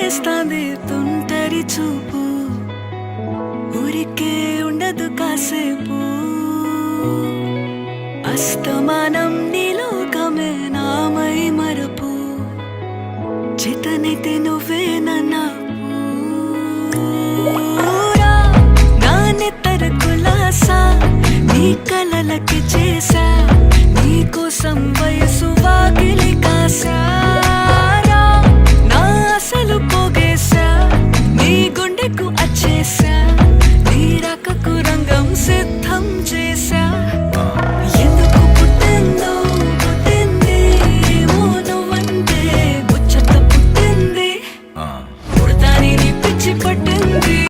చేస్తాంది తుంటరి చూపు, ఊరికే ఉండదు కాసేపు. అస్తమానం నీలోకమే నామై మరపు, చేతనైతే నువ్వే